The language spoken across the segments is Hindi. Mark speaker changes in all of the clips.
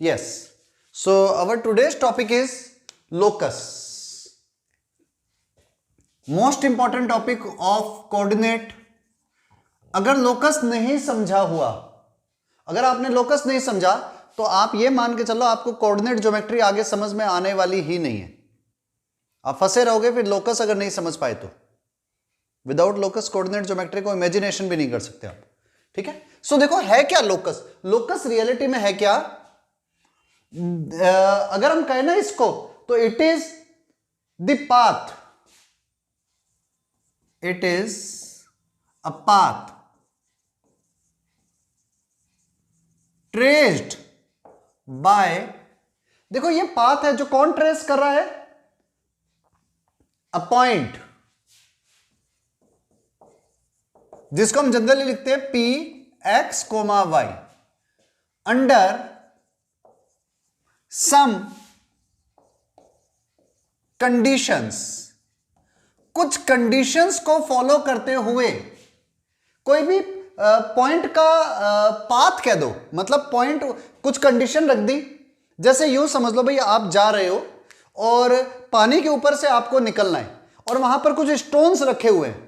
Speaker 1: Yes. So our today's topic is locus. Most important topic of coordinate. अगर लोकस नहीं समझा हुआ, अगर आपने लोकस नहीं समझा तो आप ये मान के चलो आपको कोऑर्डिनेट ज्योमेट्री आगे समझ में आने वाली ही नहीं है। आप फंसे रहोगे फिर लोकस अगर नहीं समझ पाए तो। विदाउट लोकस कोऑर्डिनेट ज्योमेट्री को इमेजिनेशन भी नहीं कर सकते आप। ठीक है। सो देखो है क्या लोकस। लोकस रियलिटी में है क्या, अगर हम कहें ना इसको तो it is the path, it is a path traced by, देखो ये पाथ है जो कौन ट्रेस कर रहा है, अ पॉइंट जिसको हम जनरली लिखते हैं P X comma Y under some conditions, कुछ कंडीशंस को फॉलो करते हुए कोई भी पॉइंट का पाथ कह दो, मतलब पॉइंट कुछ कंडीशन रख दी। जैसे यूं समझ लो भाई आप जा रहे हो और पानी के ऊपर से आपको निकलना है और वहां पर कुछ स्टोन्स रखे हुए हैं।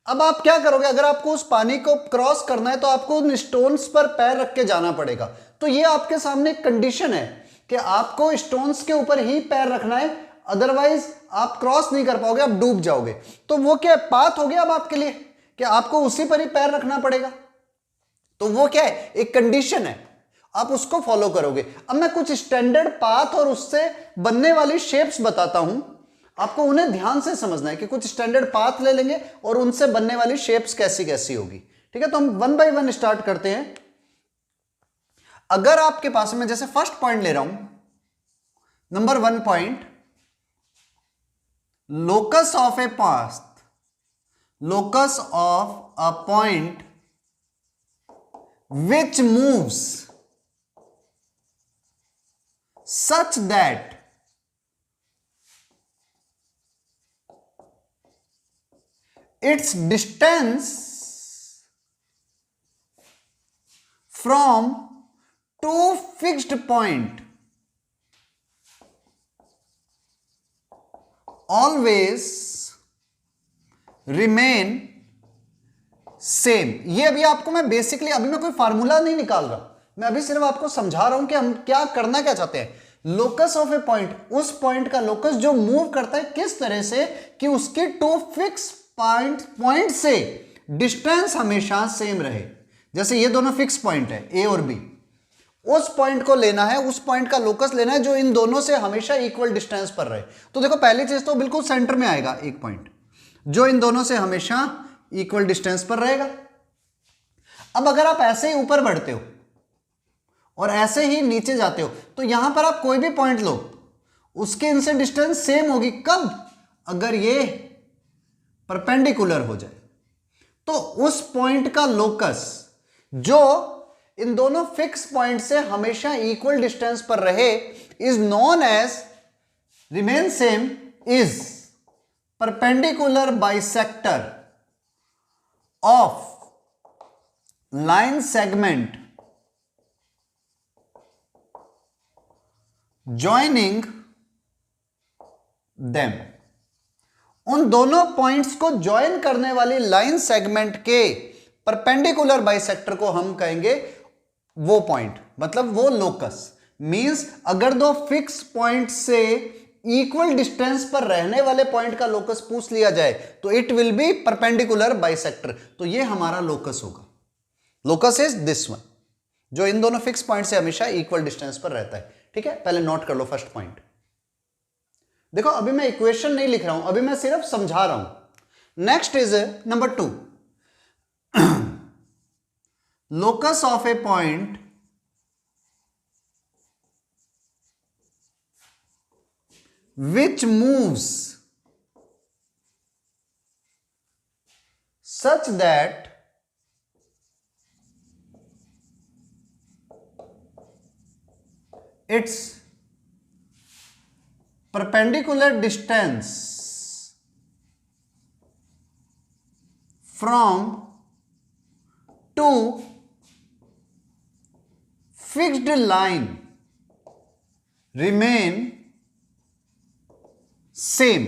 Speaker 1: अब आप क्या करोगे, अगर आपको उस पानी को क्रॉस करना है तो आपको उन स्टोन्स पर पैर रख के जाना पड़ेगा। तो ये आपके सामने एक कंडीशन है कि आपको स्टोन्स के ऊपर ही पैर रखना है, अदरवाइज आप क्रॉस नहीं कर पाओगे, आप डूब जाओगे। तो वो क्या पाथ हो गया अब आपके लिए कि आपको उसी पर ही पैर रखना पड़ेगा। तो वो क्या है, एक कंडीशन है, आप उसको फॉलो करोगे। अब मैं कुछ स्टैंडर्ड पाथ और उससे बनने वाली शेप्स बताता हूं, आपको उन्हें ध्यान से समझना है कि कुछ स्टैंडर्ड पाथ ले लेंगे और उनसे बनने वाली शेप्स कैसी कैसी होगी। ठीक है, तो हम वन बाय वन स्टार्ट करते हैं। अगर आपके पास में, जैसे फर्स्ट पॉइंट ले रहा हूं, number 1 point, locus of a path, locus of a point which moves such that its distance from two fixed point always remain same. ये अभी आपको मैं बेसिकली, अभी मैं कोई फार्मूला नहीं निकाल रहा, मैं अभी सिर्फ आपको समझा रहा हूं कि हम क्या करना क्या चाहते हैं। लोकस ऑफ ए पॉइंट, उस पॉइंट का लोकस जो मूव करता है किस तरह से कि उसके टू फिक्स पॉइंट से डिस्टेंस हमेशा सेम रहे। जैसे ये दोनों फिक्स पॉइंट है ए और बी, उस पॉइंट को लेना है, उस पॉइंट का लोकस लेना है जो इन दोनों से हमेशा इक्वल डिस्टेंस पर रहे। तो देखो पहली चीज तो बिल्कुल सेंटर में आएगा एक पॉइंट जो इन दोनों से हमेशा इक्वल डिस्टेंस पर रहेगा। अब अगर आप ऐसे ही ऊपर बढ़ते हो और ऐसे ही नीचे जाते हो तो यहां पर आप कोई भी पॉइंट लो, उसके इनसे डिस्टेंस सेम होगी। कब? अगर ये परपेंडिकुलर हो जाए। तो उस पॉइंट का लोकस जो इन दोनों फिक्स पॉइंट से हमेशा इक्वल डिस्टेंस पर रहे is known as, remain same, is perpendicular bisector of line segment joining them। उन दोनों पॉइंट्स को ज्वाइन करने वाली लाइन सेगमेंट के परपेंडिकुलर बाइसेक्टर को हम कहेंगे वो पॉइंट, मतलब वो लोकस। मींस अगर दो फिक्स पॉइंट से इक्वल डिस्टेंस पर रहने वाले पॉइंट का लोकस पूछ लिया जाए तो it will be perpendicular bisector. तो ये हमारा लोकस होगा। लोकस इज दिस वन जो इन दोनों फिक्स पॉइंट से हमेशा इक्वल डिस्टेंस पर रहता है। ठीक है, पहले नोट कर लो फर्स्ट पॉइंट। देखो अभी मैं इक्वेशन नहीं लिख रहा हूं, अभी मैं सिर्फ समझा रहा हूं। Next is number 2, locus of a point which moves such that its perpendicular distance from two fixed line remain same.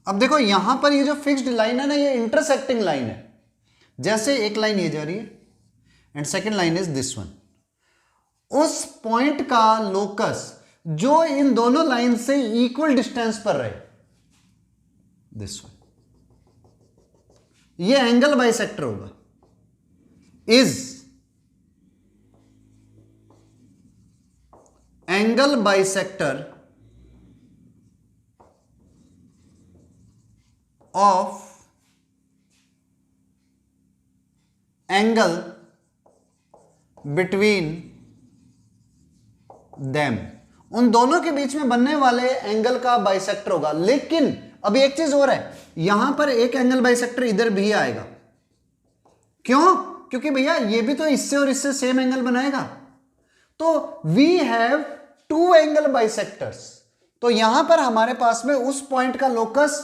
Speaker 1: अब देखो यहां पर ये जो फिक्स्ड लाइन है ना, ये इंटरसेक्टिंग लाइन है। जैसे एक लाइन ये जा रही है and second line is this one. उस पॉइंट का लोकस जो इन दोनों लाइन से इक्वल डिस्टेंस पर रहे, दिस वन, ये एंगल बाइसेक्टर होगा, is angle bisector of angle between them. उन दोनों के बीच में बनने वाले एंगल का बाइसेक्टर होगा। लेकिन अभी एक चीज और है, यहां पर एक एंगल बाइसेक्टर इधर भी आएगा। क्यों? क्योंकि भैया ये भी तो इससे और इससे सेम एंगल बनाएगा। तो we have two angle bisectors. तो यहां पर हमारे पास में उस पॉइंट का लोकस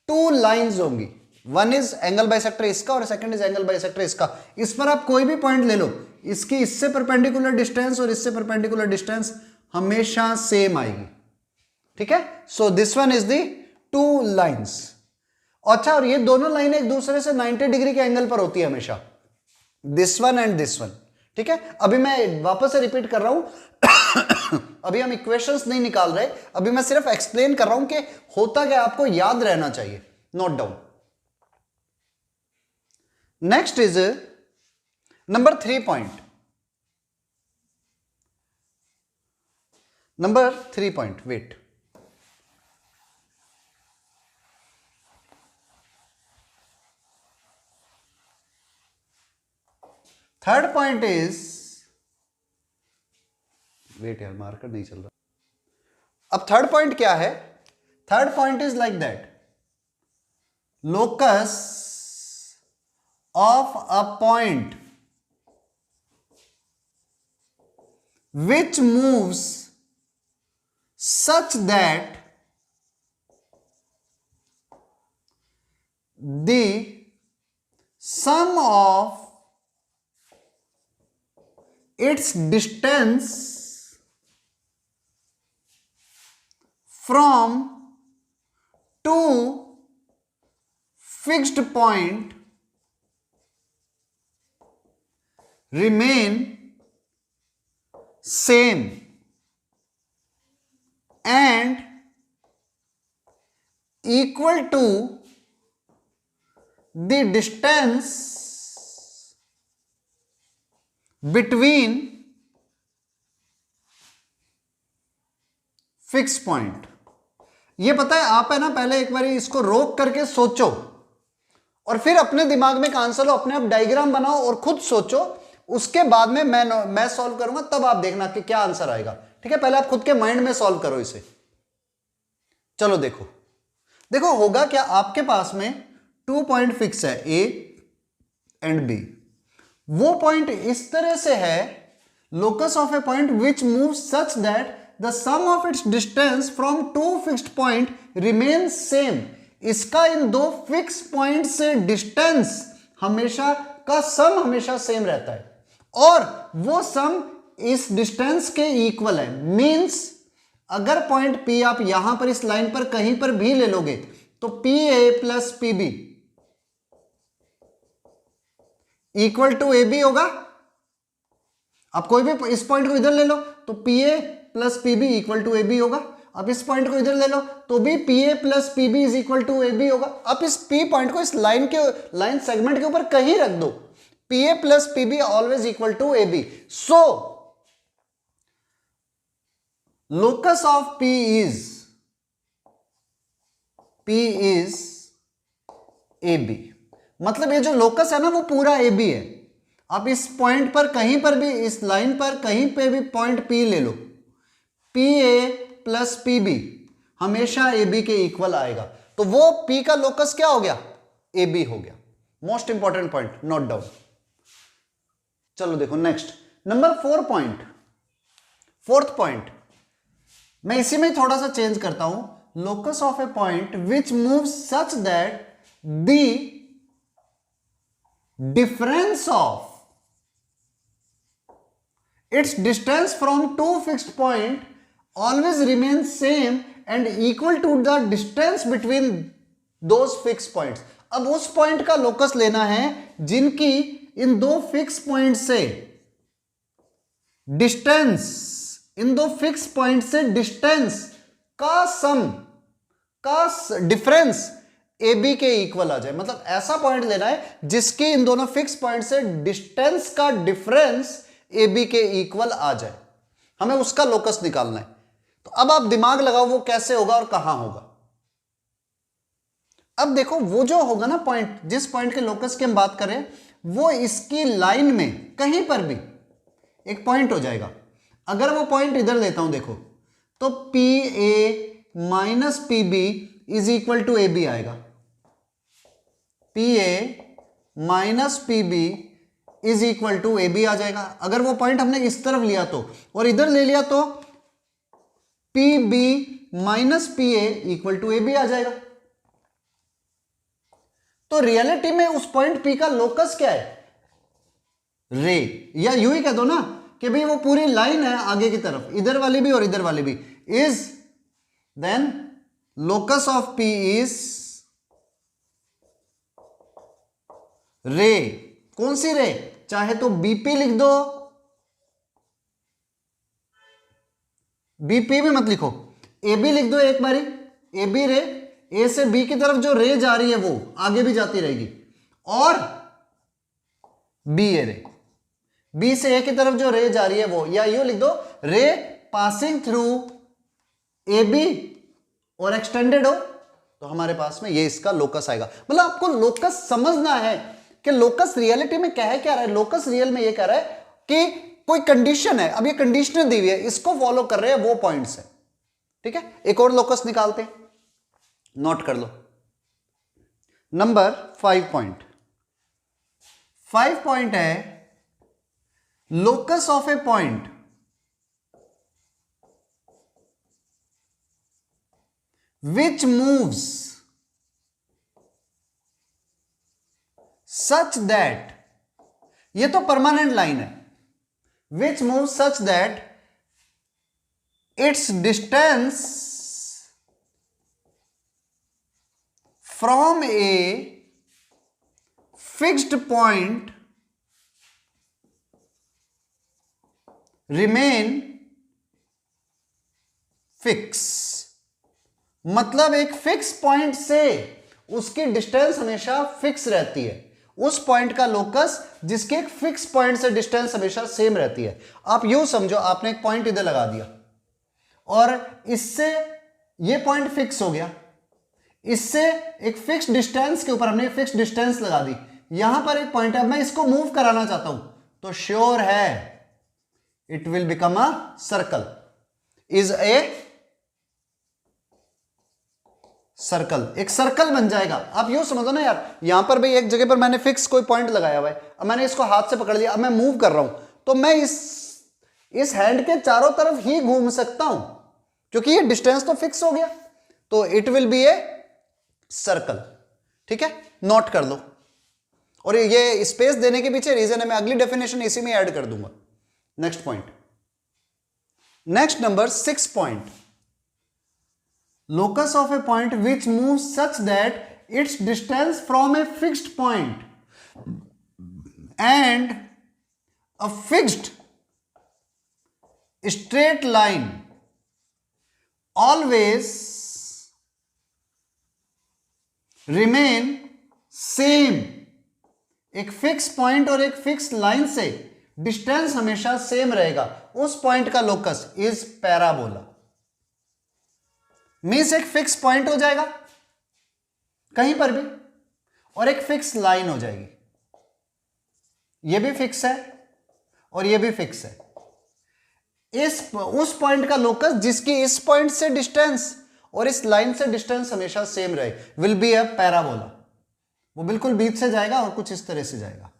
Speaker 1: टू लाइंस होंगी। वन इज एंगल बाइसेक्टर इसका और सेकंड इज एंगल बाइसेक्टर इसका। इस पर आप कोई भी पॉइंट ले लो, इसकी इससे परपेंडिकुलर डिस्टेंस और इससे परपेंडिकुलर डिस्टेंस हमेशा सेम आएगी। ठीक है, so this one is the two lines. अच्छा, और ये दोनों लाइन एक दूसरे से 90 डिग्री के एंगल पर होती है हमेशा, this one and this one. ठीक है, अभी मैं वापस से रिपीट कर रहा हूं अभी हम इक्वेशंस नहीं निकाल रहे, अभी मैं सिर्फ एक्सप्लेन कर रहा हूं कि होता क्या, आपको याद रहना चाहिए, note down. Next is number 3 point. Number 3 point, wait, third point is, wait यार मार्कर नहीं चल रहा। अब थर्ड पॉइंट क्या है? Third point is like that, locus of a point which moves such that the sum of its distance from two fixed point remain same and equal to the distance between fix point. ये पता है, आप है ना, पहले एक बार इसको रोक करके सोचो और फिर अपने दिमाग में एक आंसर लो, अपने आप डायग्राम बनाओ और खुद सोचो, उसके बाद में मैं सॉल्व करूंगा, तब आप देखना कि क्या आंसर आएगा। ठीक है, पहले आप खुद के माइंड में सॉल्व करो इसे। चलो देखो, देखो होगा क्या, आपके पास में 2 पॉइंट फिक्स है, ए एंड बी। वो पॉइंट इस तरह से है, locus of a point which move such that the sum of its distance from two fixed point remain same. इसका इन दो फिक्स पॉइंट से डिस्टेंस हमेशा का सम हमेशा सेम रहता है और वो सम इस डिस्टेंस के इक्वल है। मींस अगर पॉइंट P आप यहां पर इस लाइन पर कहीं पर भी ले लोगे तो PA plus PB equal to AB होगा। आप कोई भी इस पॉइंट को इधर ले लो तो PA plus PB equal to AB होगा। आप इस पॉइंट को इधर ले लो तो भी PA plus PB is equal to AB होगा। आप इस P पॉइंट को इस लाइन सेगमेंट के ऊपर कहीं रख दो, PA plus PB always equal to AB। So locus of P is AB। मतलब ये जो लोकस है ना वो पूरा AB है। आप इस पॉइंट पर कहीं पर भी, इस लाइन पर कहीं पे भी पॉइंट P ले लो, PA प्लस PB हमेशा AB के इक्वल आएगा। तो वो P का लोकस क्या हो गया? AB हो गया। Most important point, note down. चलो देखो next, number 4 point, fourth point, मैं इसी में थोड़ा सा चेंज करता हूं। Locus of a point which move such that the difference of its distance from two fixed point always remains same and equal to the distance between those fixed points. अब उस पॉइंट का लोकस लेना है जिनकी इन दो फिक्स पॉइंट से डिस्टेंस, इन दो फिक्स पॉइंट से डिस्टेंस का सम का डिफरेंस ए बी के इक्वल आ जाए। मतलब ऐसा पॉइंट लेना है जिसकी इन दोनों फिक्स पॉइंट से डिस्टेंस का डिफरेंस ए बी के इक्वल आ जाए, हमें उसका लोकस निकालना है। तो अब आप दिमाग लगाओ वो कैसे होगा और कहां होगा। अब देखो वो जो होगा ना पॉइंट, जिस पॉइंट के लोकस की हम बात करें, वो इसकी लाइन में कहीं पर भी एक पॉइंट हो जाएगा। अगर वो पॉइंट इधर लेता हूं देखो, तो P A minus P B is equal to A B आएगा। P A minus P B is equal to A B आ जाएगा। अगर वो पॉइंट हमने इस तरफ लिया तो, और इधर ले लिया तो P B minus P A equal to A B आ जाएगा। तो रियलिटी में उस पॉइंट पी का लोकस क्या है? रे, या यूं ही कह दो ना कि भाई वो पूरी लाइन है आगे की तरफ, इधर वाली भी और इधर वाली भी, is then locus of P is ray. कौन सी रे? चाहे तो बीपी लिख दो, बीपी भी मत लिखो, ए बी लिख दो एक बारी, ए बी रे, ए से बी की तरफ जो रे जा रही है वो आगे भी जाती रहेगी, और बी ए रे, बी से ए की तरफ जो रे जा रही है वो, या यूं लिख दो ray passing through A B और एक्सटेंडेड हो, तो हमारे पास में ये इसका लोकस आएगा। मतलब आपको लोकस समझना है कि लोकस रियलिटी में क्या है, क्या रहा है। लोकस रियल में ये कह रहा है कि कोई कंडीशन है, अब ये कंडीशन दी हुई है, इसको फॉलो कर रहे हैं वो पॉइंट्स है। ठीक है, एक और लोकस निकालते हैं, नोट कर लो। नंबर 5 पॉइंट, 5 पॉइंट है locus of a point which moves such that, ये तो परमानेंट लाइन है, which moves such that its distance from a fixed point remain fix। मतलब एक फिक्स पॉइंट से उसकी डिस्टेंस हमेशा फिक्स रहती है, उस पॉइंट का लोकस जिसके एक फिक्स पॉइंट से डिस्टेंस हमेशा सेम रहती है। आप यूं समझो, आपने एक पॉइंट इधर लगा दिया और इससे ये पॉइंट फिक्स हो गया, इससे एक फिक्स डिस्टेंस के ऊपर हमने फिक्स डिस्टेंस लगा दी, यहां पर एक पॉइंट है, मैं इसको मूव कराना चाहता हूं, तो श्योर है it will become a circle, is a circle, एक सर्कल बन जाएगा। आप यूं समझो ना यार, यहां पर भाई एक जगह पर मैंने फिक्स कोई पॉइंट लगाया हुआ है, अब मैंने इसको हाथ से पकड़ लिया, अब मैं मूव कर रहा हूं, तो मैं इस हैंड के चारों तरफ ही घूम सकता हूं क्योंकि ये डिस्टेंस तो फिक्स हो गया, तो it will be a circle. ठीक है, नोट कर लो। और ये स्पेस देने के पीछे रीजन है, मैं अगली डेफिनेशन इसी में ऐड कर दूंगा। Next point, next number 6 point, locus of a point which moves such that its distance from a fixed point and a fixed straight line always remain same। एक फिक्स पॉइंट और एक फिक्स लाइन से डिस्टेंस हमेशा सेम रहेगा, उस पॉइंट का लोकस इज पैराबोला। मीन्स एक फिक्स पॉइंट हो जाएगा कहीं पर भी और एक फिक्स लाइन हो जाएगी, ये भी फिक्स है और ये भी फिक्स है। उस पॉइंट का लोकस जिसकी इस पॉइंट से डिस्टेंस और इस लाइन से डिस्टेंस हमेशा सेम रहे विल बी अ पैराबोला। वो बिल्कुल बीच से जाएगा और कुछ इस तरह से जाएगा।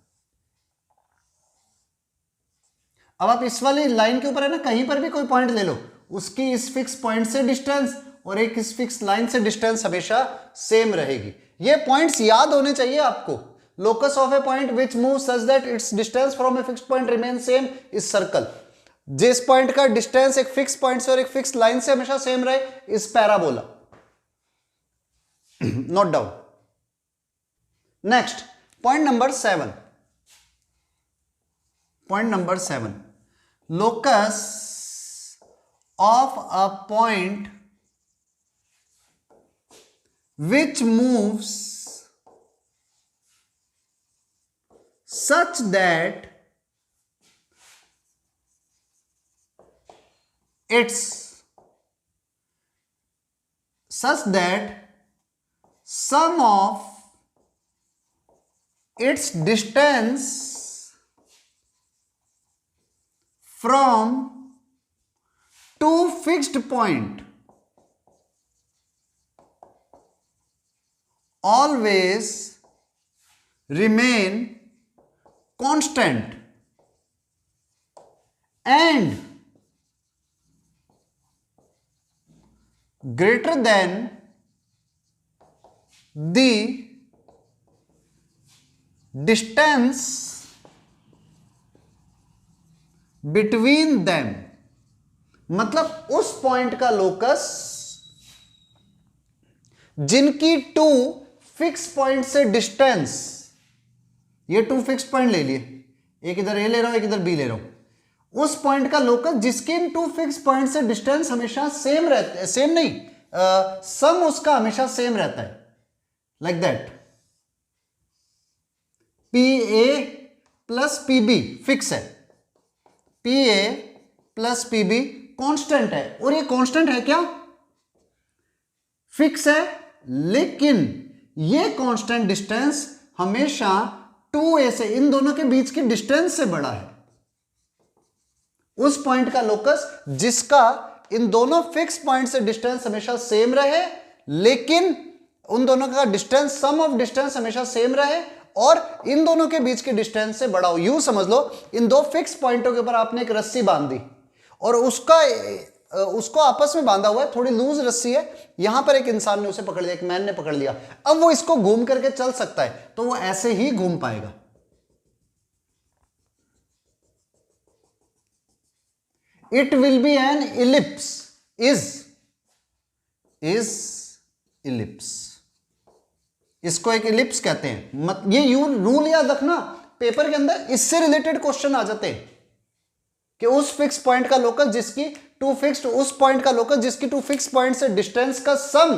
Speaker 1: अब आप इस वाली लाइन के ऊपर है ना, कहीं पर भी कोई पॉइंट ले लो, उसकी इस फिक्स पॉइंट से डिस्टेंस और एक इस फिक्स लाइन से डिस्टेंस हमेशा सेम रहेगी। ये पॉइंट्स याद होने चाहिए आपको। Locus of a point which move such that it's distance from a fixed point remain same is circle. जिस पॉइंट का डिस्टेंस एक फिक्स पॉइंट से और एक फिक्स लाइन से हमेशा सेम रहे, इस parabola. Note down. Next point number 7। Point number 7, locus of a point which moves such that sum of its distance from two fixed point always remain constant and greater than the distance between them। मतलब उस पॉइंट का लोकस जिनकी टू फिक्स पॉइंट से डिस्टेंस, ये टू फिक्स पॉइंट ले लिए, एक इधर ए ले रहा हूं एक इधर बी ले रहा हूं, उस पॉइंट का लोकस जिसके इन टू फिक्स पॉइंट से डिस्टेंस हमेशा सेम रहता है, सेम नहीं, सम उसका हमेशा सेम रहता है, like that. P A plus P B fix है, P A plus P B constant है, और ये कॉन्स्टेंट है क्या, फिक्स है, लेकिन ये कांस्टेंट डिस्टेंस हमेशा 2a से, इन दोनों के बीच की डिस्टेंस से बड़ा है। उस पॉइंट का लोकस जिसका इन दोनों फिक्स पॉइंट से डिस्टेंस हमेशा सेम रहे, लेकिन उन दोनों का डिस्टेंस, सम ऑफ डिस्टेंस हमेशा सेम रहे और इन दोनों के बीच की डिस्टेंस से बड़ा हो। यूं समझ लो, इन दो फिक्स पॉइंटों के ऊपर आपने एक रस्सी बांध दी और उसको आपस में बांधा हुआ है, थोड़ी लूज रस्सी है, यहां पर एक इंसान ने उसे पकड़ लिया, एक मैन ने पकड़ लिया, अब वो इसको घूम करके चल सकता है, तो वो ऐसे ही घूम पाएगा। It will be N ellipse, is ellipse, इसको एक इलिप्स कहते हैं। ये रूल याद रखना, पेपर के अंदर इससे रिलेटेड क्वेश्चन आ जाते हैं कि उस फिक्स पॉइंट का लोकस जिसकी टू फिक्स्ड, उस पॉइंट का लोकस जिसकी टू फिक्स पॉइंट से डिस्टेंस का सम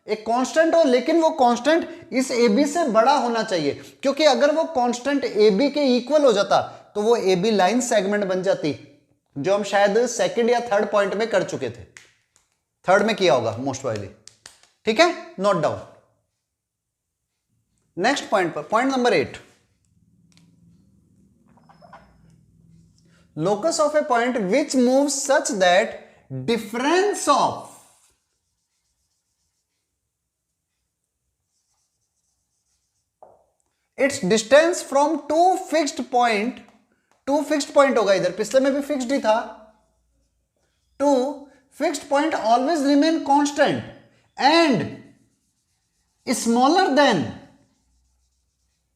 Speaker 1: एक कांस्टेंट हो, लेकिन वो कांस्टेंट इस ए बी से बड़ा होना चाहिए, क्योंकि अगर वो कांस्टेंट ए बी के इक्वल हो जाता तो वो ए बी लाइन सेगमेंट बन जाती, जो हम शायद सेकंड या थर्ड पॉइंट में कर चुके थे, थर्ड में किया होगा मोस्ट प्रोबेबली। ठीक है, नोट डाउन। नेक्स्ट पॉइंट पर, point number 8, locus of a point which moves such that difference of its distance from two fixed point होगा, इधर पिछले में भी फिक्स्ड ही था, two fixed point always remain constant and smaller than,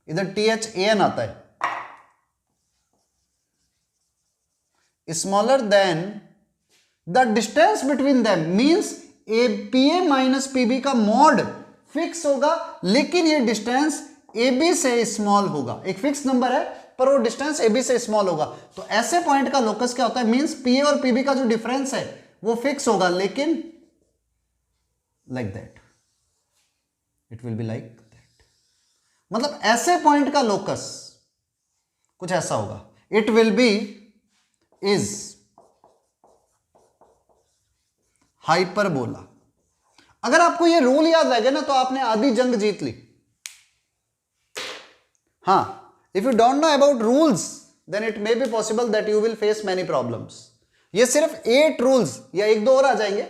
Speaker 1: इधर THAN आता है, smaller than the distance between them, means PA minus PB का मॉड फिक्स होगा, लेकिन ये डिस्टेंस AB से स्मॉल होगा, एक फिक्स नंबर है पर वो डिस्टेंस AB से स्मॉल होगा। तो ऐसे पॉइंट का लोकस क्या होता है, मींस PA और PB का जो डिफरेंस है वो फिक्स होगा, लेकिन like that, it will be like that. मतलब ऐसे पॉइंट का लोकस कुछ ऐसा होगा, it will be is hyperbola. अगर आपको ये रूल याद रह गया ना तो आपने आधी जंग जीत ली। हाँ, if you don't know about rules then it may be possible that you will face many problems. ये सिर्फ 8 रूल्स या 1-2 और आ जाएंगे,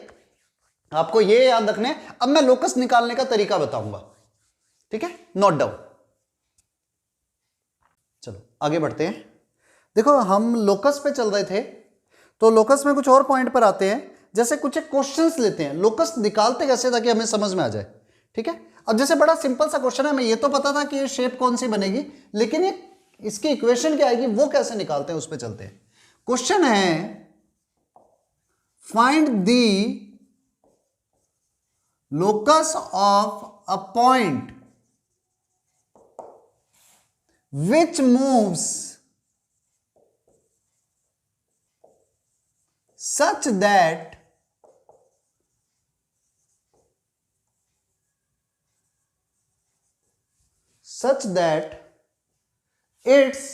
Speaker 1: आपको ये याद रखने। अब मैं लोकस निकालने का तरीका बताऊंगा, ठीक है, नोट डाउन। चलो आगे बढ़ते हैं। देखो हम लोकस पे चल रहे थे, तो लोकस में कुछ और पॉइंट पर आते हैं, जैसे कुछ एक क्वेश्चंस लेते हैं, लोकस निकालते कैसे ताकि हमें समझ में आ जाए। ठीक है, अब जैसे बड़ा सिंपल सा क्वेश्चन है, हमें ये तो पता था कि ये शेप कौन सी बनेगी, लेकिन ये इसकी इक्वेशन क्या आएगी वो कैसे निकालते हैं, उस पर चलते हैं। क्वेश्चन है find the locus of a point which moves such that its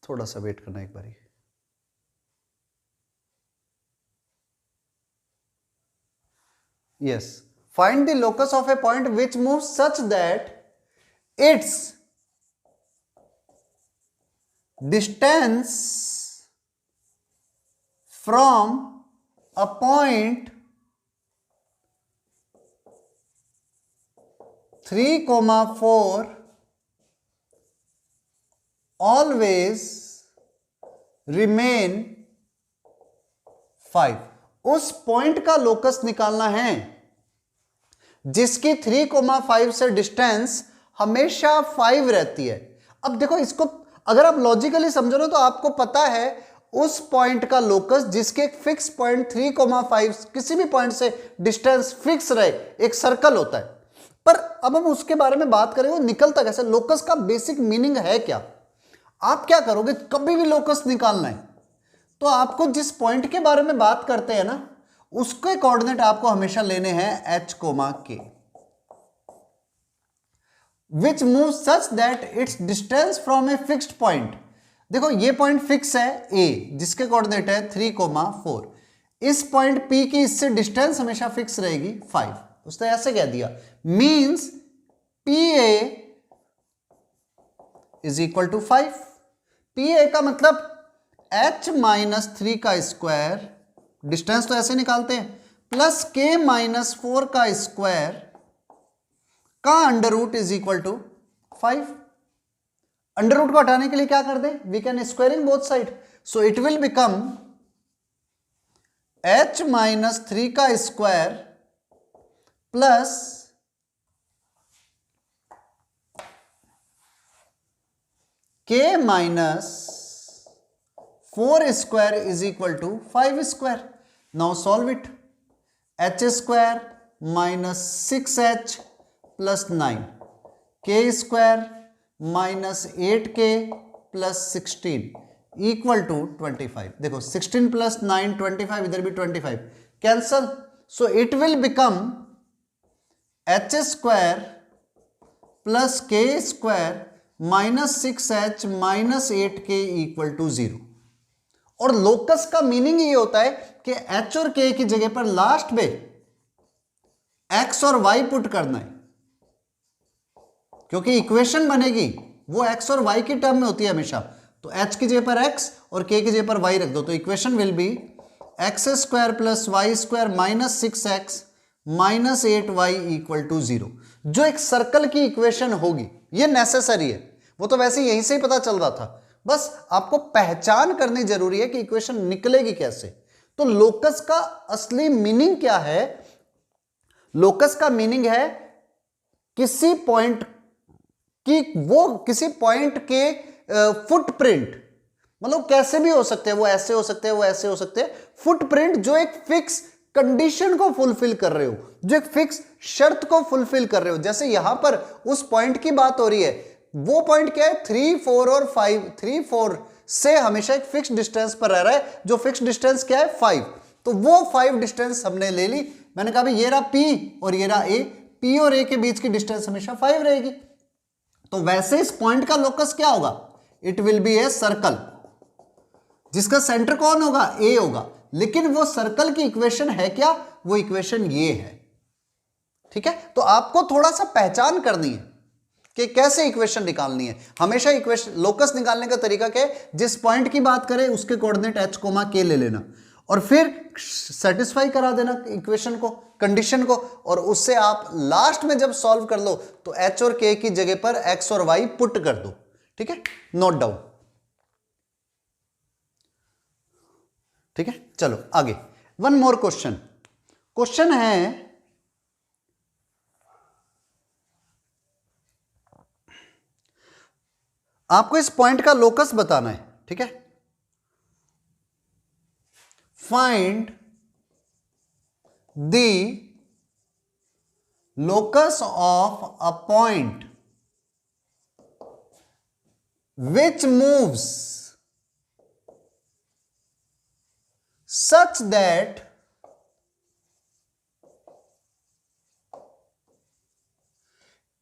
Speaker 1: थोड़ा सा वेट करना एक बारी। Yes, find the locus of a point which moves such that its distance from a point 3,4 always remain 5। उस पॉइंट का लोकस निकालना है जिसकी 3,5 से डिस्टेंस हमेशा 5 रहती है। अब देखो, इसको अगर आप लॉजिकली समझो ना तो आपको पता है उस पॉइंट का लोकस जिसके एक फिक्स पॉइंट 3,5 किसी भी पॉइंट से डिस्टेंस फिक्स रहे, एक सर्कल होता है। पर अब हम उसके बारे में बात करें, वो निकलता कैसे, लोकस का बेसिक मीनिंग है क्या। आप क्या करोगे, कभी भी लोकस निकालना है तो आपको जिस पॉइंट के बारे में बात करते हैं ना, उसके कोऑर्डिनेट आपको हमेशा लेने हैं h, k, which move such that it's distance from a fixed point. देखो ये पॉइंट फिक्स है a, जिसके कोऑर्डिनेट है 3,4। इस पॉइंट p की इससे डिस्टेंस हमेशा फिक्स रहेगी 5। उसने ऐसे कह दिया, means PA is equal to 5। PA का मतलब h माइनस 3 का स्क्वायर, डिस्टेंस तो ऐसे निकालते हैं, प्लस k माइनस 4 का स्क्वायर का under root is equal to 5। Under root को हटाने के लिए क्या कर दे, we can squaring both side, so it will become h minus 3 का square plus k minus 4 square is equal to 5 square. Now solve it, h square minus 6h plus 9, k square minus 8k plus 16 equal to 25। देखो 16 प्लस 9 25, इधर भी 25 cancel, so it will become h square plus k square minus 6h minus 8k equal to 0। और लोकस का मीनिंग ये होता है कि h और k की जगह पर लास्ट में x और y पुट करना है, क्योंकि इक्वेशन बनेगी वो x और y की टर्म में होती है हमेशा। तो h की जगह पर x और k की जगह पर y रख दो, तो equation will be x square plus y square minus 6x minus 8y equal to 0। जो एक सर्कल की इक्वेशन होगी, ये नेसेसरी है, वो तो वैसे यहीं से ही पता चल रहा था, बस आपको पहचान करनी जरूरी है कि इक्वेशन निकलेगी कैसे। तो लोकस का असली मीनिंग क्या है, लोकस का मीनिंग है किसी पॉइंट की, वो किसी पॉइंट के फुटप्रिंट, मतलब कैसे भी हो सकते हैं, वो ऐसे हो सकते हैं, वो ऐसे हो सकते हैं, फुटप्रिंट जो एक फिक्स कंडीशन को फुलफिल कर रहे हो, जो एक फिक्स शर्त को फुलफिल कर रहे हो। जैसे यहां पर उस पॉइंट की बात हो रही है, वो पॉइंट क्या है 3, 4 और 5, 3, 4 से हमेशा एक फिक्स डिस्टेंस पर रह रहा है, जो फिक्स डिस्टेंस क्या है 5। तो वो 5 डिस्टेंस हमने ले ली, मैंने कहा भाई ये रहा P और ये रहा A, P और A के बीच की डिस्टेंस हमेशा 5 रहेगी। तो वैसे इस पॉइंट का लोकस क्या होगा, it will be a circle, जिसका सेंटर कौन होगा, A होगा। लेकिन वो सर्कल की इक्वेशन है क्या, वो इक्वेशन ये है। ठीक है, तो आपको थोड़ा सा पहचान करनी है कि कैसे इक्वेशन निकालनी है। हमेशा इक्वेशन लोकस निकालने का तरीका क्या है, जिस पॉइंट की बात करें उसके कोऑर्डिनेट h, k ले लेना और फिर सेटिस्फाई करा देना इक्वेशन को, कंडीशन को, और उससे आप लास्ट में जब सॉल्व कर लो तो h और k की जगह पर x और y पुट कर दो। ठीक है, नोट डाउन। ठीक है, चलो आगे, वन मोर क्वेश्चन। क्वेश्चन है आपको इस पॉइंट का लोकस बताना है, ठीक है। Find the locus of a point which moves such that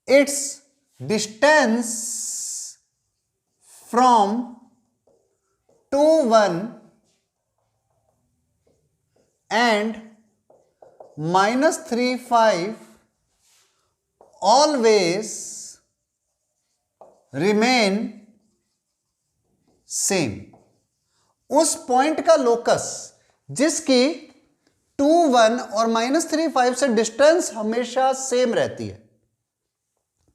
Speaker 1: its distance from 2 1 and -3 5 always remain same. उस पॉइंट का लोकस जिसकी 2 1 और -3 5 से डिस्टेंस हमेशा सेम रहती है।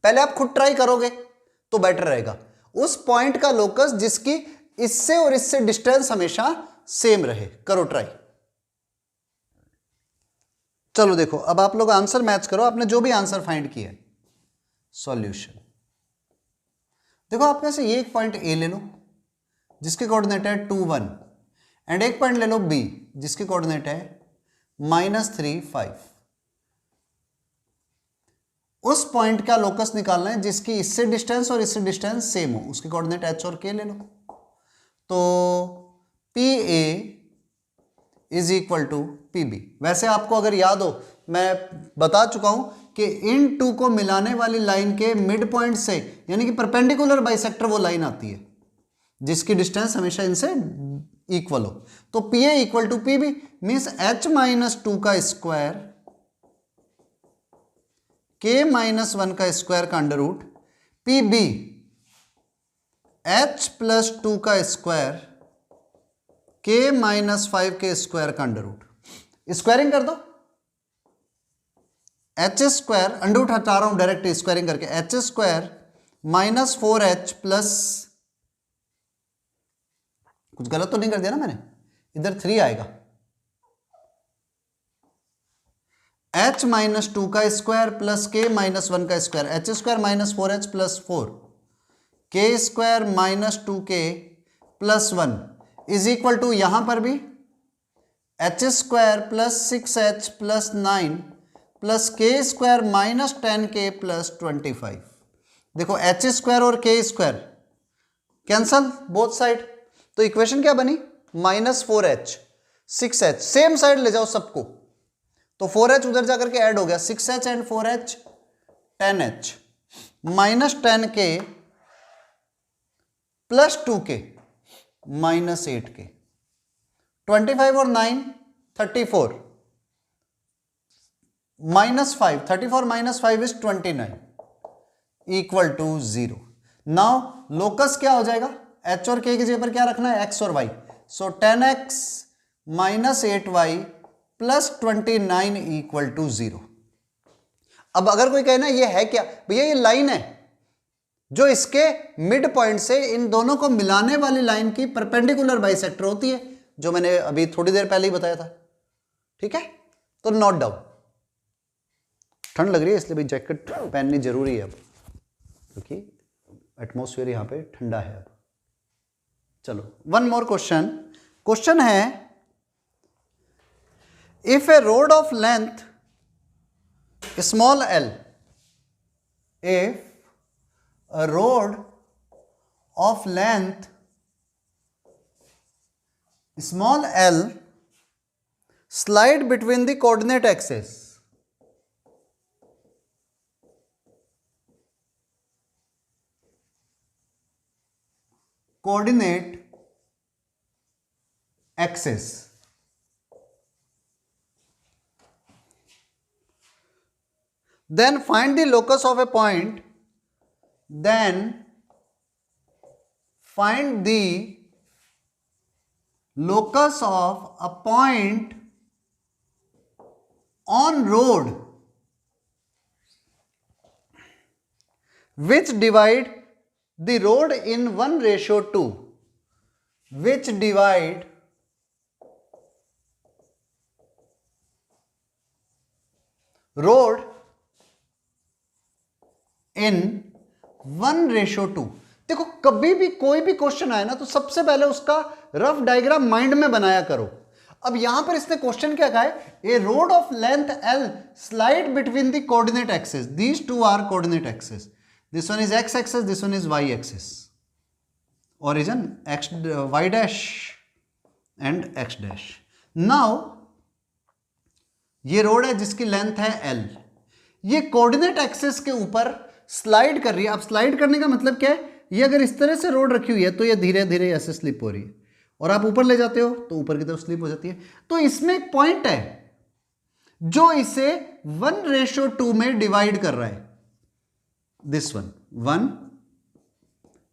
Speaker 1: पहले आप खुद ट्राई करोगे तो बेटर रहेगा। उस पॉइंट का लोकस जिसकी इससे और इससे डिस्टेंस हमेशा सेम रहे, करो ट्राई। चलो देखो, अब आप लोग आंसर मैच करो, आपने जो भी आंसर फाइंड किया। सॉल्यूशन देखो, आप में से ये एक पॉइंट ए ले लो जिसके कोऑर्डिनेट है 2 1 एंड एक पॉइंट ले लो बी जिसके कोऑर्डिनेट है -3 5। उस पॉइंट का लोकस निकालना है जिसकी इससे डिस्टेंस और इससे डिस्टेंस सेम हो, उसके कोऑर्डिनेट एच और के ले लो। तो P A is equal to P B. वैसे आपको अगर याद हो, मैं बता चुका हूं कि इन टू को मिलाने वाली लाइन के मिड पॉइंट से यानी कि परपेंडिकुलर बाइसेक्टर वो लाइन आती है जिसकी डिस्टेंस हमेशा इनसे इक्वल हो। तो P A equal to P B means h-2 का स्क्वायर k-1 का स्क्वायर का under root P B h+2 का स्क्वायर k-5 के स्क्वायर का अंडर रूट। स्क्वायरिंग कर दो, h स्क्वायर अंडर रूट हटा रहा हूं डायरेक्ट स्क्वायरिंग करके, h स्क्वायर -4h प्लस, कुछ गलत तो नहीं कर दिया ना मैंने, इधर 3 आएगा, h-2 का स्क्वायर प्लस k-1 का square, h square -4h plus 4 k square -2k plus 1 is equal to यहां पर भी h square plus 6h plus 9 plus k square -10k plus 25। देखो h स्क्वायर और k square cancel both side, तो इक्वेशन क्या बनी -4h 6h, सेम साइड ले जाओ सबको, तो 4h उधर जाकर के ऐड हो गया, 6h and 4h 10h -10k plus 2k -8k 25 और 9 34 -5 34 -5 is 29 equal to 0। Now locus क्या हो जाएगा, h और k की जगह पर क्या रखना है x और y, so 10x -8y plus 29 equal to 0। अब अगर कोई कहना ये है क्या भैया, ये लाइन है जो इसके मिड पॉइंट से इन दोनों को मिलाने वाली लाइन की परपेंडिकुलर बाइसेक्टर होती है, जो मैंने अभी थोड़ी देर पहले ही बताया था, ठीक है। तो नोट डाउन, ठंड लग रही है इसलिए भी जैकेट पहननी जरूरी है अब, क्योंकि एटमॉस्फेयर यहां पे ठंडा है अब। चलो वन मोर क्वेश्चन, क्वेश्चन है if A rod of length small l, if a road of length small l slide between the coordinate axes then find the locus of a point, then find the locus of a point on road which divide the road in 1:2, which divide road in 1:2। देखो कभी भी कोई भी क्वेश्चन आए ना तो सबसे पहले उसका रफ डायग्राम माइंड में बनाया करो। अब यहां पर इसने क्वेश्चन क्या कहा है, a rod of length L slide between the coordinate axis, these two are coordinate axis, this one is X axis, this one is Y axis, origin x y dash and x dash। Now ये रोड है जिसकी लेंथ है l, ये कोऑर्डिनेट एक्सिस के ऊपर स्लाइड कर रही है। अब स्लाइड करने का मतलब क्या है, ये अगर इस तरह से रोड रखी हुई है तो ये धीरे धीरे ऐसे स्लिप हो रही है, और आप ऊपर ले जाते हो तो ऊपर की तरफ स्लिप हो जाती है। तो इसमें एक पॉइंट है जो इसे 1:2 में डिवाइड कर रहा है, this one 1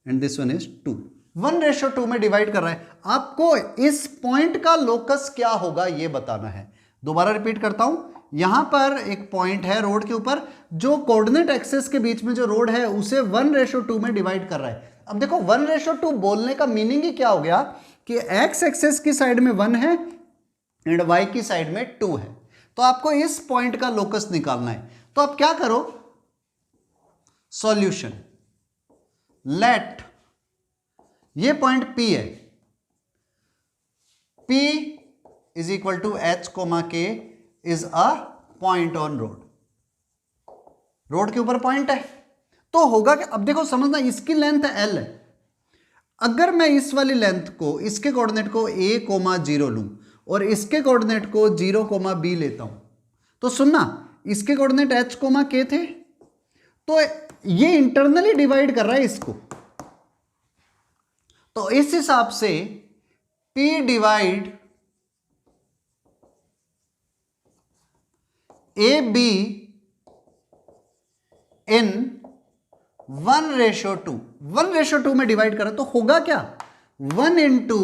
Speaker 1: and this one is 2, 1:2 में डिवाइड कर रहा है। आपको इस पॉइंट का लोकस क्या होगा ये बताना है। दोबारा रिपीट करता हूं, यहां पर एक पॉइंट है रोड के ऊपर जो कोऑर्डिनेट एक्सिस के बीच में जो रोड है उसे 1:2 में डिवाइड कर रहा है। अब देखो 1:2 बोलने का मीनिंग ही क्या हो गया कि एक्स एक्सिस की साइड में 1 है एंड वाई की साइड में 2 है। तो आपको इस पॉइंट का लोकस निकालना है। तो आप क्या करो, सॉल्यूशन, लेट ये पॉइंट P है, P is equal to H comma K is a point on road, road के ऊपर पॉइंट है तो होगा कि, अब देखो समझना, इसकी लेंथ L है। अगर मैं इस वाली लेंथ को, इसके कोऑर्डिनेट को a,0 लूं और इसके कोऑर्डिनेट को 0,b लेता हूं, तो सुनना इसके कोऑर्डिनेट H, K थे, तो ये इंटरनली डिवाइड कर रहा है इसको। तो इस हिसाब से P डिवाइड AB इन 1:2, 1:2 में डिवाइड करें तो होगा क्या, 1 इंटू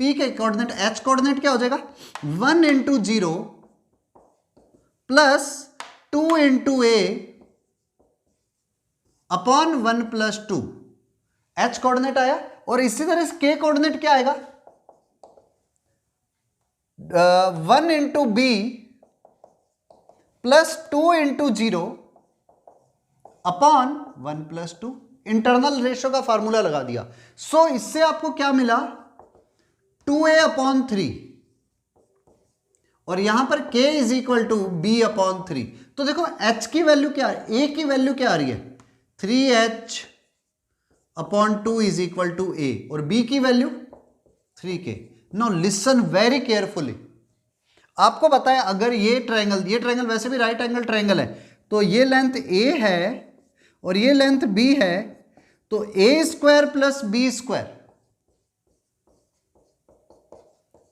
Speaker 1: P के कोऑर्डिनेट, H कोऑर्डिनेट क्या हो जाएगा, 1 into 0 plus 2 into A upon 1 plus 2, H coordinate आया। और इसी तरह से K कोऑर्डिनेट क्या आएगा, 1 into B plus 2 into 0 upon 1 plus 2, internal ratio का फॉर्मूला लगा दिया। सो इससे आपको क्या मिला, 2A अपॉन 3, और यहां पर K is equal to B upon 3। तो देखो H की वैल्यू क्या है, A की वैल्यू क्या आ रही है, 3H upon 2 is equal to A, और B की value 3K। Now listen very carefully, आपको बताया अगर ये ट्रायंगल वैसे भी राइट एंगल ट्रायंगल है, तो ये लेंथ A है और ये लेंथ B है, तो A² plus B²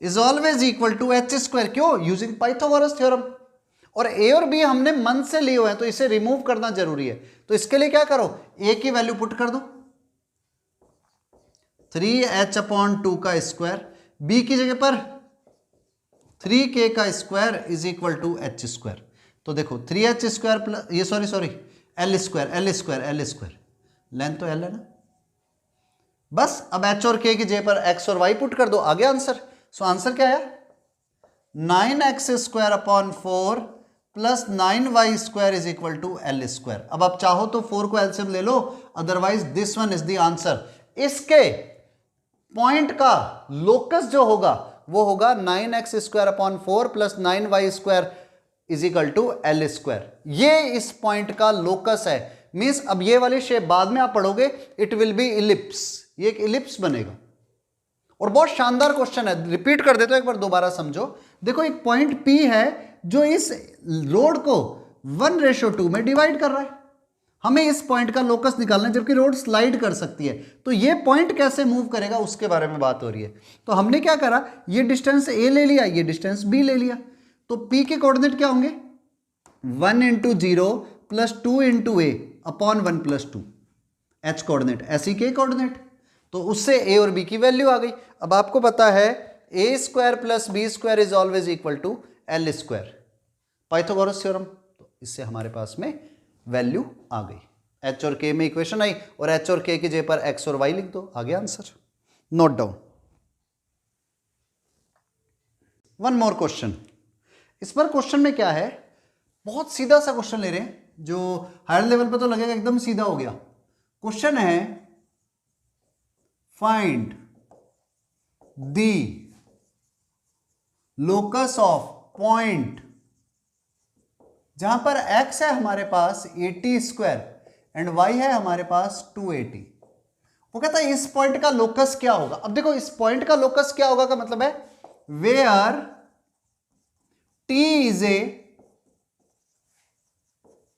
Speaker 1: is always equal to H²। क्यों, यूजिंग पाइथागोरस थ्योरम। और A और B हमने मन से लिए हुए हैं तो इसे रिमूव करना जरूरी है। तो इसके लिए क्या करो, A की वैल्यू पुट कर दो 3H अपॉन 2 का स्क्वायर, B की जगह पर 3K का square is equal to H²। तो देखो 3H² प्लस ये सॉरी L², लेंथ तो L है ना। बस अब H और K की जगह पर X और Y पुट कर दो, आ गया आंसर। सो आंसर क्या आया, 9x² upon 4 plus 9y² is equal to L²। अब आप चाहो तो 4 को एलसीएम ले लो, otherwise this one is the answer. इसके पॉइंट का लोकस जो होगा वो होगा 9x² upon 4 plus 9y² is equal to L²। ये इस पॉइंट का लोकस है। मींस अब ये वाली शेप बाद में आप पढ़ोगे, इट विल बी इलिप्स, ये एक इलिप्स बनेगा। और बहुत शानदार क्वेश्चन है, रिपीट कर देता हूं एक बार, दोबारा समझो। देखो एक पॉइंट P है जो इस रोड को 1:2 में डिवाइड कर रहा है, हमें इस पॉइंट का लोकस निकालना है, जबकि रोड स्लाइड कर सकती है। तो ये पॉइंट कैसे मूव करेगा उसके बारे में बात हो रही है। तो हमने क्या करा, ये डिस्टेंस A ले लिया, ये डिस्टेंस B ले लिया। तो P के कोऑर्डिनेट क्या होंगे, 1 into 0 plus 2 into A upon 1 plus 2, H coordinate, ऐसी K कोऑर्डिनेट। तो उससे A और B की वैल्यू आ गई। अब आपको पता है A² plus B² is always equal to L², Pythagoras theorem. तो इससे हमारे पास में वैल्यू आ गई, H और K में इक्वेशन आई, और H और K की जगह पर X और Y लिख दो, आ गया answer. Note down. One more question. इस पर क्वेश्चन में क्या है, बहुत सीधा सा क्वेश्चन ले रहे हैं, जो हायर लेवल पर तो लगेगा एकदम सीधा हो गया। क्वेश्चन है find the locus of point जहां पर x है हमारे पास 80 स्क्वायर एंड y है हमारे पास 280। वो कहता है इस पॉइंट का लोकस क्या होगा। अब देखो इस पॉइंट का लोकस क्या होगा का मतलब है where t is a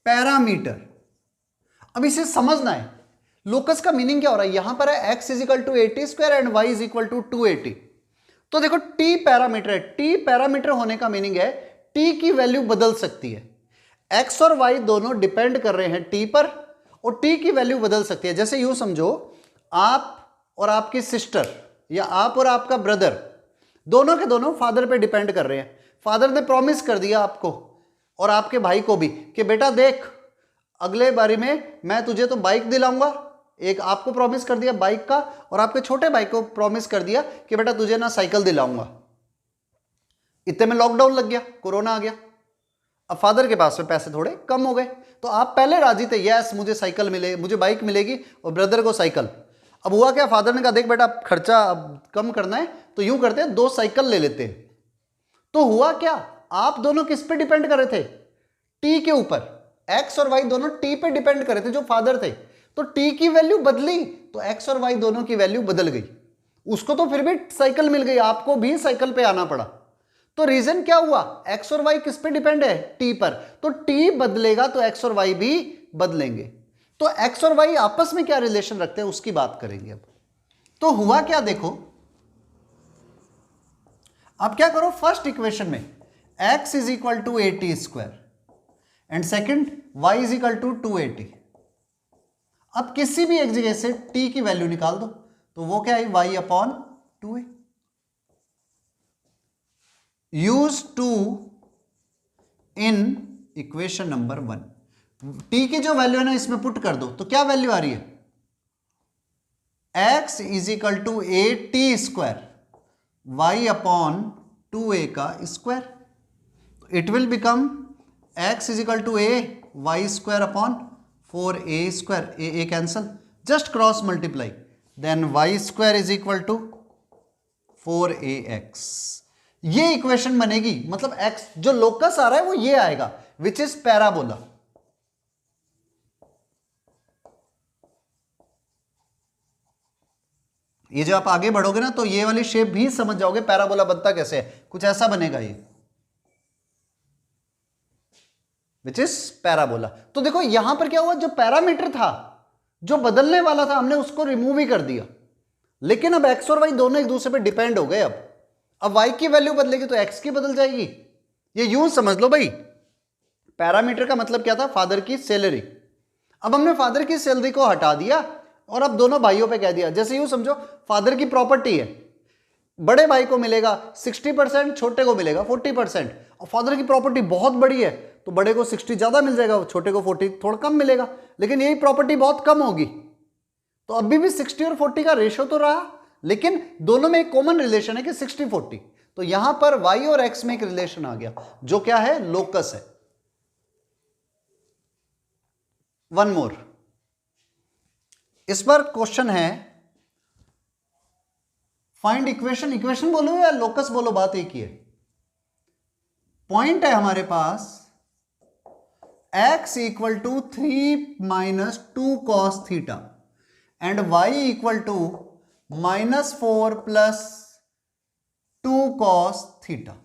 Speaker 1: parameter. अब इसे समझना है लोकस का मीनिंग क्या हो रहा है। यहां पर है x is equal to 80 square and y is equal to 280। तो देखो t पैरामीटर है, t पैरामीटर होने का मीनिंग है t की वैल्यू बदल सकती है। x और y दोनों डिपेंड कर रहे हैं t पर और t की वैल्यू बदल सकती है। जैसे यूं समझो आप और आपकी सिस्टर या आप और आपका ब्रदर दोनों के दोनों फादर पे डिपेंड कर रहे हैं। फादर ने प्रॉमिस कर दिया आपको और आपके भाई को भी कि बेटा देख अगले बारी में मैं तुझे तो बाइक दिलाऊंगा। एक आपको प्रॉमिस कर दिया बाइक का और आपके छोटे भाई को प्रॉमिस कर दिया कि बेटा तुझे ना साइकिल दिलाऊंगा। इतने में लॉकडाउन लग गया, कोरोना आ गया। अब फादर के पास में पैसे थोड़े कम हो गए तो आप पहले राजी थे, यस मुझे साइकिल मिले, मुझे बाइक मिलेगी और ब्रदर को साइकिल। अब हुआ क्या, फादर ने कहा देख बेटा खर्चा अब कम करना है तो यूं करते हैं 2 साइकिल ले लेते हैं। तो हुआ क्या, आप दोनों किस पे डिपेंड कर रहे थे, टी के ऊपर। एक्स और वाई दोनों टी पे डिपेंड कर रहे थे जो फादर थे। तो टी की वैल्यू बदली तो एक्स और वाई दोनों की वैल्यू बदल गई। उसको तो फिर भी साइकिल मिल गई, आपको भी साइकिल पे आना पड़ा। तो रीजन क्या हुआ, एक्स और वाई किस पे डिपेंड है, टी पर। तो टी बदलेगा तो एक्स और वाई भी बदलेंगे। तो एक्स और वाई आपस में क्या रिलेशन रखते हैं उसकी बात करेंगे अब। तो हुआ क्या देखो, अब क्या करो फर्स्ट इक्वेशन में x is equal to 80 square and second y is equal to 280। अब किसी भी एक जगह से t की वैल्यू निकाल दो तो वो क्या है y upon 2a। Use two in equation number 1। t की जो वैल्यू है ना इसमें पुट कर दो तो क्या वैल्यू आ रही है, x is equal to 80 square y upon 2a का square. It will become x is equal to a y square upon 4a square, a cancel, just cross multiply, then y square is equal to 4ax। ये इक्वेशन बनेगी, मतलब x जो लोकस आ रहा है वो ये आएगा विच इज पैराबोला। ये जब आप आगे बढ़ोगे ना तो ये वाली शेप भी समझ जाओगे पैराबोला बनता कैसे है, कुछ ऐसा बनेगा ये विच इज पैराबोला। तो देखो यहां पर क्या हुआ, जो पैरामीटर था जो बदलने वाला था हमने उसको रिमूव ही कर दिया, लेकिन अब एक्स और वाई दोनों एक दूसरे पे डिपेंड हो गए। अब वाई की वैल्यू बदलेगी तो एक्स की बदल जाएगी। ये यूं समझ लो भाई, पैरामीटर का मतलब क्या था, फादर की सैलरी। अब हमने फादर की सैलरी को हटा दिया और अब दोनों भाइयों पे कह दिया, जैसे यूं समझो फादर की प्रॉपर्टी है, बड़े भाई को मिलेगा 60%, छोटे को मिलेगा 40%। और फादर की प्रॉपर्टी बहुत बड़ी है तो बड़े को 60 ज्यादा मिल जाएगा, छोटे को 40 थोड़ा कम मिलेगा। लेकिन यही प्रॉपर्टी बहुत कम होगी तो अभी भी 60 और 40 का रेशो तो रहा, लेकिन दोनों में एक कॉमन रिलेशन है कि 60-40। तो यहां पर y और x में एक रिलेशन आ गया जो क्या है, लोकस है। वन मोर, इस बार क्वेश्चन है फाइंड इक्वेशन। इक्वेशन बोलो या लोकस बोलो, बात एक ही है। पॉइंट है हमारे पास x equal to 3 minus 2 cos theta and y equal to -4 plus 2 cos theta.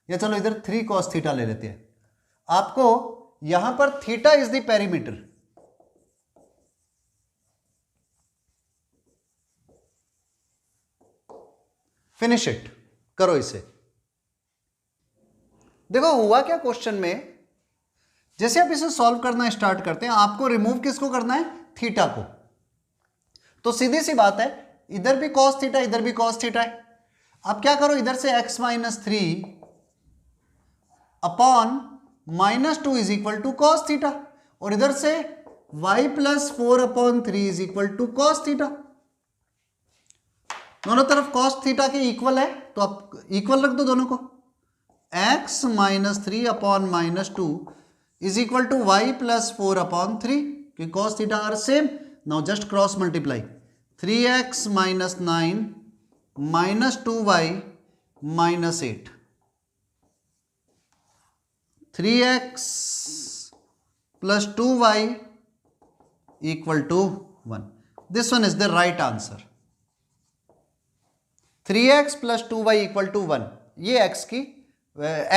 Speaker 1: या चलो इधर 3 कॉस थीटा ले लेते हैं। आपको यहां पर theta is the perimeter, finish it, करो इसे। देखो हुआ क्या क्वेश्चन में, जैसे आप इसे सॉल्व करना स्टार्ट करते हैं आपको रिमूव किसको करना है, थीटा को। तो सीधी सी बात है, इधर भी कॉस थीटा इधर भी कॉस थीटा है। आप क्या करो, इधर से x minus 3 upon -2 is equal to cos theta और इधर से y plus 4 upon 3 is equal to cos theta. दोनों तरफ cos थीटा के इक्वल है तो आप इक्वल रख दो दोनों को। x minus 3 upon -2 is equal to y plus 4 upon 3, क्योंकि cos theta are same. Now just cross multiply, 3x minus 9 minus 2y minus 8, 3x plus 2y equal to 1. This one is the right answer. 3x plus 2y equal to 1. ये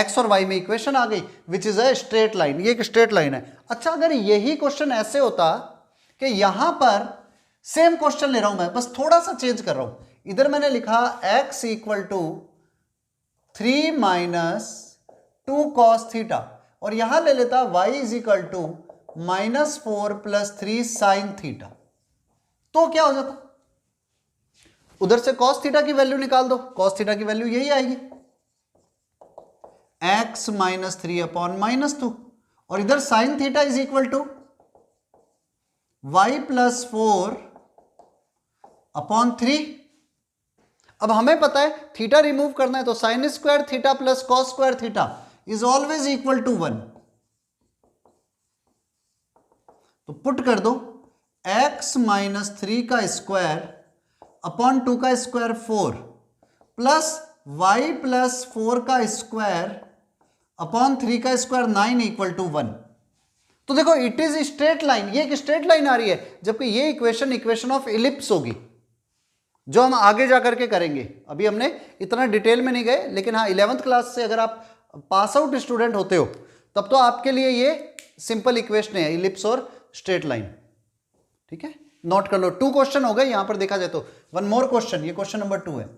Speaker 1: x और y में इक्वेशन आ गई, which is a straight line. ये एक स्ट्रेट लाइन है. अच्छा, अगर यही क्वेश्चन ऐसे होता कि यहां पर सेम क्वेश्चन ले रहा हूं मैं, बस थोड़ा सा चेंज कर रहा हूं. इधर मैंने लिखा x equal to 3 minus 2 cos theta, और यहां ले लेता y is equal to -4 plus 3 sine theta. तो क्या हो जाता? उधर से cos थीटा की वैल्यू निकाल दो. cos थीटा की वैल्यू यही आएगी, x माइनस 3 अपॉन -2, और इधर sine theta is equal to y plus 4 upon 3. अब हमें पता है थीटा रिमूव करना है, तो sine square theta plus cos square theta is always equal to 1. तो पुट कर दो x माइनस 3 का स्क्वायर अपॉन 2 का स्क्वायर 4 प्लस y प्लस 4 का स्क्वायर अपॉन 3 का स्क्वायर 9 इक्वल टू 1. तो देखो इट इज स्ट्रेट लाइन, ये एक स्ट्रेट लाइन आ रही है, जबकि ये इक्वेशन ऑफ इलिप्स होगी, जो हम आगे जाकर के करेंगे. अभी हमने इतना डिटेल में नहीं गए, लेकिन हाँ 11th क्लास से अगर आप पास आउट स्टूडेंट होते हो तब तो आपके लिए ये सिंपल इक्वेशन है, इलिप्स और स्ट्रेट लाइन. ठीक है, नोट कर लो. 2 क्वेश्चन हो गए यहां पर देखा जाए तो. वन मोर क्वेश्चन, ये क्वेश्चन नंबर 2 है.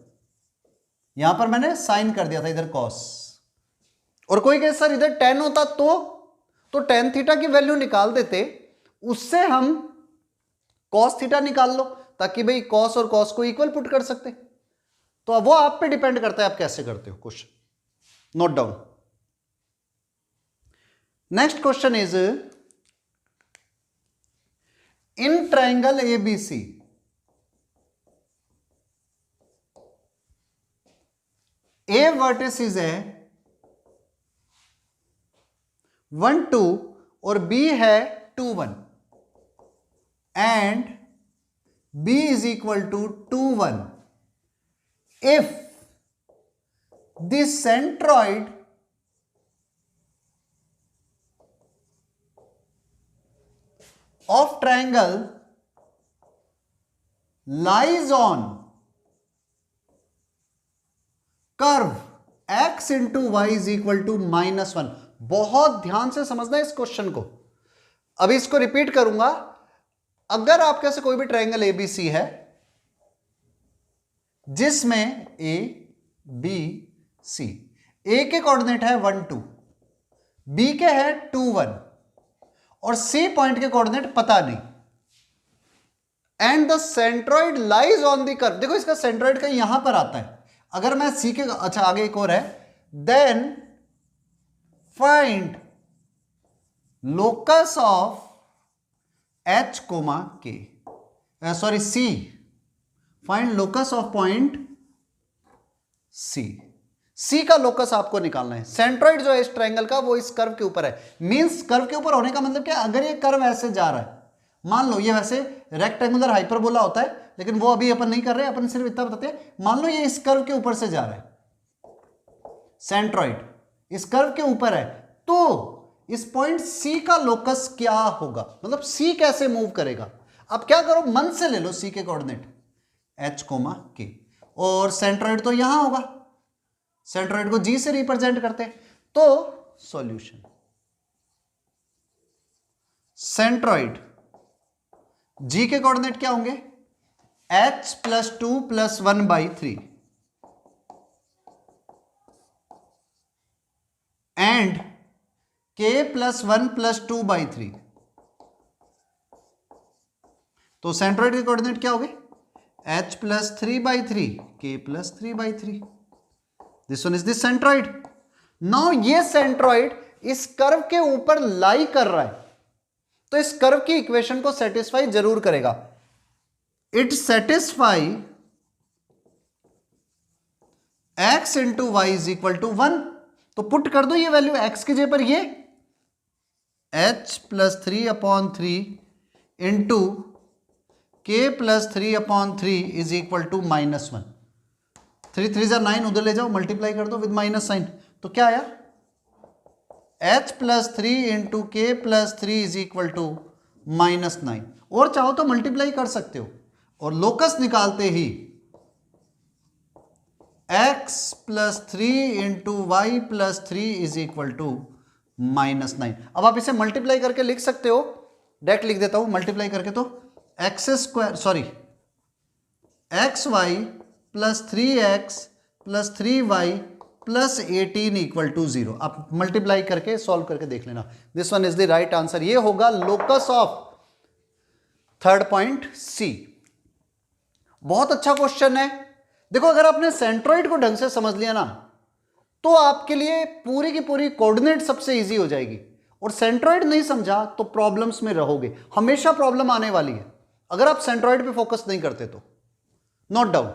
Speaker 1: यहां पर मैंने साइन कर दिया था इधर कॉस, और कोई कहे सर इधर tan होता तो tan थीटा की वैल्यू निकाल देते, उससे हम cos थीटा निकाल लो, ताकि भाई cos और cos को इक्वल पुट कर सकते. तो अब वो आप पे डिपेंड करता है आप कैसे करते हो question. Note down. Next question is in triangle ABC, A vertex is है 1 2 और B है 2 1, and B is equal to 2 1 if the centroid of triangle lies on curve x into y is equal to -1. बहुत ध्यान से समझना है इस क्वेश्चन को. अभी इसको रिपीट करूंगा. अगर आपके से कोई भी ट्रायंगल ABC है जिसमें A B C, A के कोऑर्डिनेट है 1 2, B के है 2 1 और C पॉइंट के कोऑर्डिनेट पता नहीं, and the centroid lies on the curve. देखो इसका सेंट्रॉइड का यहां पर आता है. अगर मैं C के, अच्छा आगे एक और है, then find locus of H comma K, sorry C, find locus of point C. C का लोकस आपको निकालना है. सेंट्रॉइड जो है इस ट्रायंगल का वो इस कर्व के ऊपर है. मींस कर्व के ऊपर होने का मतलब क्या, अगर ये कर्व ऐसे जा रहा है, मान लो ये वैसे रेक्टेंगुलर हाइपरबोला होता है, लेकिन वो अभी अपन नहीं कर रहे, अपन सिर्फ इतना बताते हैं. मान लो ये इस कर्व के ऊपर से जा रहा है, सेंट्रॉइड इस कर्व के ऊपर है, तो इस पॉइंट C का लोकस क्या होगा, मतलब C कैसे मूव करेगा. अब क्या करो, मन से ले लो C के कोऑर्डिनेट H कोमा K, और सेंट्रॉइड तो यहां होगा, सेंट्रॉइड को G से रिप्रेजेंट करते हैं. तो सॉल्यूशन, सेंट्रॉइड G के कोऑर्डिनेट क्या होंगे, H plus 2 plus 1/3 and K plus 1 plus 2/3. तो सेंट्रॉइड के कोऑर्डिनेट क्या हो गए, H plus 3/3 K plus 3/3. This one is the centroid. Now ये सेंट्रॉइड इस कर्व के ऊपर लाई कर रहा है, तो इस कर्व की इक्वेशन को सेटिस्फाई जरूर करेगा. It satisfy x into y is equal to 1. तो पुट कर दो ये वैल्यू x की जगह पर, ये H plus 3/3 into k plus 3/3 is equal to -1। 3 3 9, उधर ले जाओ, मल्टीप्लाई कर दो विद माइनस साइन, तो क्या आया h प्लस 3 इंटू के प्लस 3 इज इक्वल टू -9। और चाहो तो मल्टीप्लाई कर सकते हो, और लोकस निकालते ही x plus 3 into y plus 3 is equal to -9। अब आप इसे मल्टीप्लाई करके लिख सकते हो, डायरेक्ट लिख देता हूं मल्टीप्लाई करके, तो x y plus 3x plus 3y plus 18 equal to 0। आप मल्टीप्लाई करके सॉल्व करके देख लेना, this one is the right answer. ये होगा locus of third point C. बहुत अच्छा क्वेश्चन है। देखो, अगर आपने सेंट्रोइड को ढंग से समझ लिया ना, तो आपके लिए पूरी की पूरी कोऑर्डिनेट सबसे इजी हो जाएगी। और सेंट्रोइड नहीं समझा तो प्रॉब्लम्स में रहोगे, हमेशा प्रॉब्लम आने वाली है अगर आप सेंट्रोइड पे फोकस नहीं करते तो, नोट डाउन।